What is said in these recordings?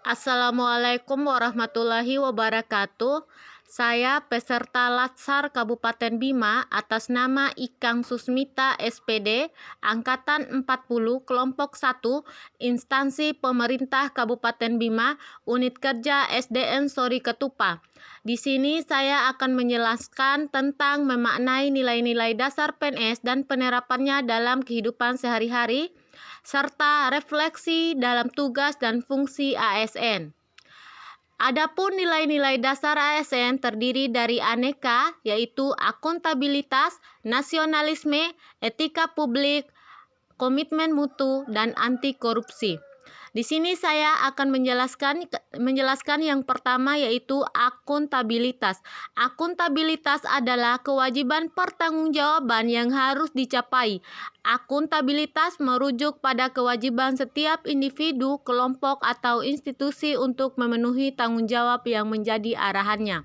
Assalamualaikum warahmatullahi wabarakatuh. Saya peserta Latsar Kabupaten Bima atas nama Ikang Susmita SPD, Angkatan 40, Kelompok 1, Instansi Pemerintah Kabupaten Bima, Unit Kerja SDN Sori Ketupa. Di sini saya akan menjelaskan tentang memaknai nilai-nilai dasar PNS dan penerapannya dalam kehidupan sehari-hari, serta refleksi dalam tugas dan fungsi ASN. Adapun nilai-nilai dasar ASN terdiri dari aneka, yaitu akuntabilitas, nasionalisme, etika publik, komitmen mutu, dan anti korupsi. Di sini saya akan menjelaskan yang pertama, yaitu akuntabilitas. Akuntabilitas adalah kewajiban pertanggungjawaban yang harus dicapai. Akuntabilitas merujuk pada kewajiban setiap individu, kelompok, atau institusi untuk memenuhi tanggung jawab yang menjadi arahannya.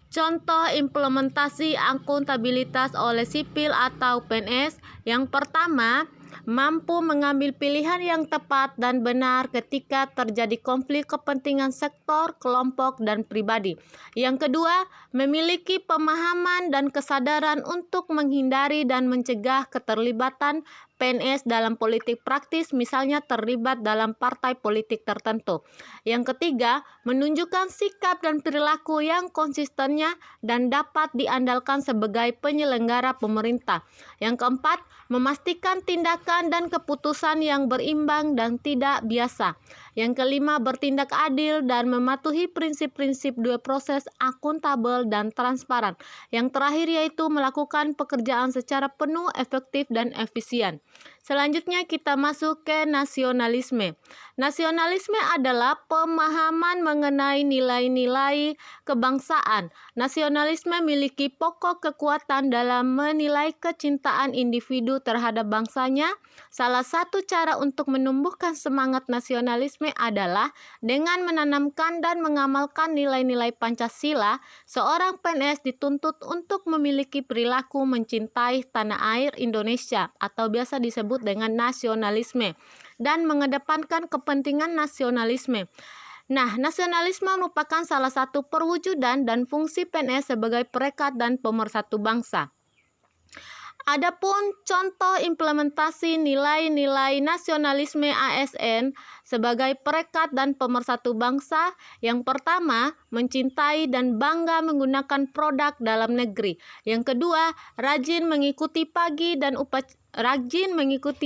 Contoh implementasi akuntabilitas oleh sipil atau PNS. Yang pertama, mampu mengambil pilihan yang tepat dan benar ketika terjadi konflik kepentingan sektor, kelompok, dan pribadi. Yang kedua, memiliki pemahaman dan kesadaran untuk menghindari dan mencegah keterlibatan PNS dalam politik praktis, misalnya terlibat dalam partai politik tertentu. Yang ketiga, menunjukkan sikap dan perilaku yang konsistennya dan dapat diandalkan sebagai penyelenggara pemerintah. Yang keempat, memastikan tindakan dan keputusan yang berimbang dan tidak biasa. Yang kelima, bertindak adil dan mematuhi prinsip-prinsip dua proses akuntabel dan transparan. Yang terakhir yaitu melakukan pekerjaan secara penuh, efektif, dan efisien. Selanjutnya kita masuk ke nasionalisme. Nasionalisme adalah pemahaman mengenai nilai-nilai kebangsaan. Nasionalisme memiliki pokok kekuatan dalam menilai kecintaan individu terhadap bangsanya. Salah satu cara untuk menumbuhkan semangat nasionalisme adalah dengan menanamkan dan mengamalkan nilai-nilai Pancasila. Seorang PNS dituntut untuk memiliki perilaku mencintai tanah air Indonesia atau biasa disebut dengan nasionalisme dan mengedepankan kepentingan nasionalisme. Nah, nasionalisme merupakan salah satu perwujudan dan fungsi PNS sebagai perekat dan pemersatu bangsa. Adapun contoh implementasi nilai-nilai nasionalisme ASN sebagai perekat dan pemersatu bangsa, yang pertama, mencintai dan bangga menggunakan produk dalam negeri. Yang kedua, rajin mengikuti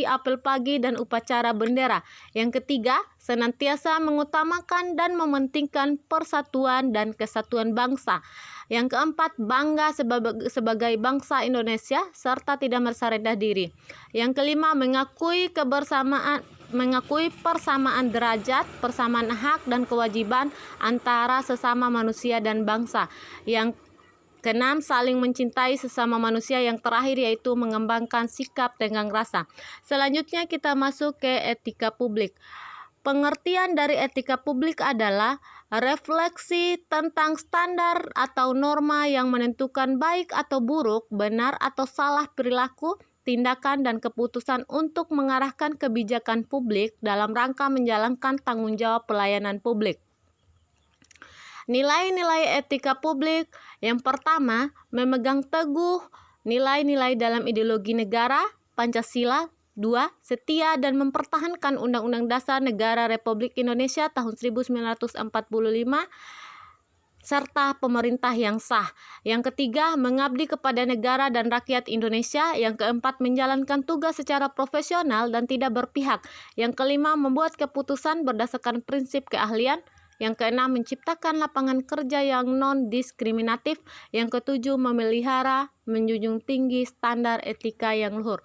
apel pagi dan upacara bendera. Yang ketiga, senantiasa mengutamakan dan mementingkan persatuan dan kesatuan bangsa. Yang keempat, bangga sebagai bangsa Indonesia serta tidak merasa rendah diri. Yang kelima, mengakui persamaan derajat, persamaan hak dan kewajiban antara sesama manusia dan bangsa. Yang keenam, saling mencintai sesama manusia. Yang terakhir yaitu mengembangkan sikap tenggang rasa. Selanjutnya kita masuk ke etika publik. Pengertian dari etika publik adalah refleksi tentang standar atau norma yang menentukan baik atau buruk, benar atau salah perilaku, tindakan, dan keputusan untuk mengarahkan kebijakan publik dalam rangka menjalankan tanggung jawab pelayanan publik. Nilai-nilai etika publik. Yang pertama, memegang teguh nilai-nilai dalam ideologi negara, Pancasila. 2. Setia dan mempertahankan Undang-Undang Dasar Negara Republik Indonesia tahun 1945 serta pemerintah yang sah. Yang ketiga, mengabdi kepada negara dan rakyat Indonesia. Yang keempat, menjalankan tugas secara profesional dan tidak berpihak. Yang kelima, membuat keputusan berdasarkan prinsip keahlian. Yang keenam, menciptakan lapangan kerja yang non-diskriminatif. Yang ketujuh, memelihara, menjunjung tinggi standar etika yang luhur.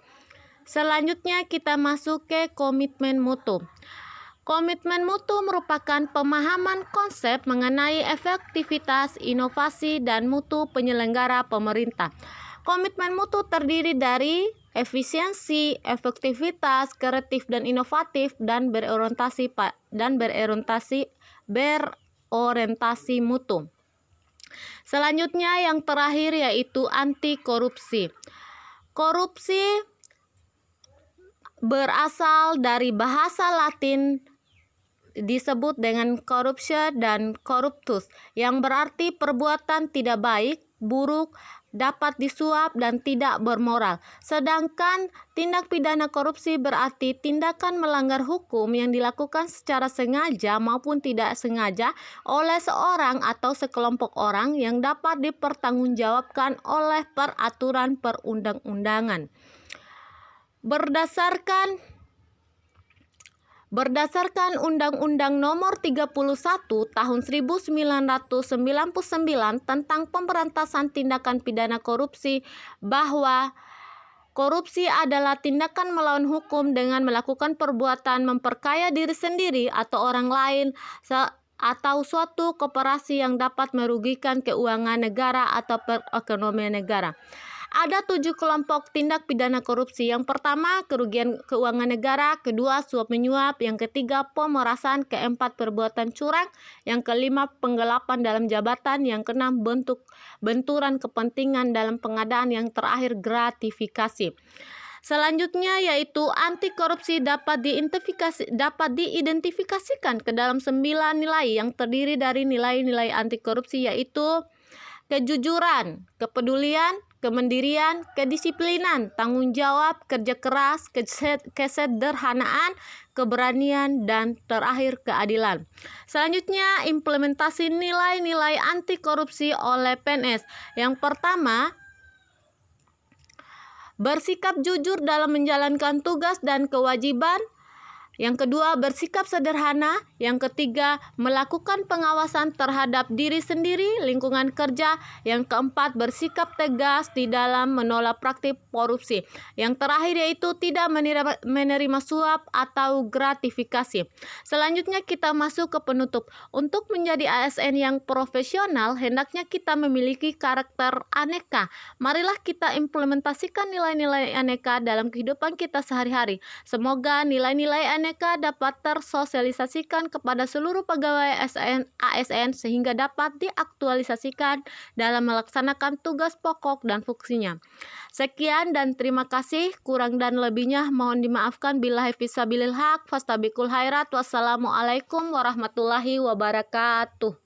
Selanjutnya kita masuk ke komitmen mutu. Komitmen mutu merupakan pemahaman konsep mengenai efektivitas, inovasi, dan mutu penyelenggara pemerintah. Komitmen mutu terdiri dari efisiensi, efektivitas, kreatif dan inovatif, dan berorientasi mutu. Selanjutnya yang terakhir yaitu anti korupsi. Korupsi berasal dari bahasa Latin disebut dengan corruption dan corruptus, yang berarti perbuatan tidak baik, buruk, dapat disuap, dan tidak bermoral. Sedangkan tindak pidana korupsi berarti tindakan melanggar hukum yang dilakukan secara sengaja maupun tidak sengaja oleh seorang atau sekelompok orang yang dapat dipertanggungjawabkan oleh peraturan perundang-undangan. Berdasarkan Undang-Undang Nomor 31 Tahun 1999 tentang pemberantasan tindakan pidana korupsi, bahwa korupsi adalah tindakan melawan hukum dengan melakukan perbuatan memperkaya diri sendiri atau orang lain atau suatu koperasi yang dapat merugikan keuangan negara atau perekonomian negara. Ada 7 kelompok tindak pidana korupsi. Yang pertama, kerugian keuangan negara. Kedua, suap menyuap. Yang ketiga, pemerasan. Keempat, perbuatan curang. Yang kelima, penggelapan dalam jabatan. Yang keenam, benturan kepentingan dalam pengadaan. Yang terakhir, gratifikasi. Selanjutnya yaitu anti korupsi dapat diidentifikasikan ke dalam 9 nilai yang terdiri dari nilai-nilai anti korupsi, yaitu kejujuran, kepedulian, kemandirian, kedisiplinan, tanggung jawab, kerja keras, kesederhanaan, keberanian, dan terakhir keadilan. Selanjutnya, implementasi nilai-nilai anti korupsi oleh PNS. Yang pertama, bersikap jujur dalam menjalankan tugas dan kewajiban. Yang kedua, bersikap sederhana. Yang ketiga, melakukan pengawasan terhadap diri sendiri, lingkungan kerja. Yang keempat, bersikap tegas di dalam menolak praktik korupsi. Yang terakhir yaitu tidak menerima suap atau gratifikasi. Selanjutnya kita masuk ke penutup. Untuk menjadi ASN yang profesional, hendaknya kita memiliki karakter aneka. Marilah kita implementasikan nilai-nilai aneka dalam kehidupan kita sehari-hari. Semoga nilai-nilai aneka dapat tersosialisasikan kepada seluruh pegawai ASN sehingga dapat diaktualisasikan dalam melaksanakan tugas pokok dan fungsinya. Sekian dan terima kasih. Kurang dan lebihnya mohon dimaafkan. Billahi fisabilil haq, fastabiqul khairat. Wassalamualaikum warahmatullahi wabarakatuh.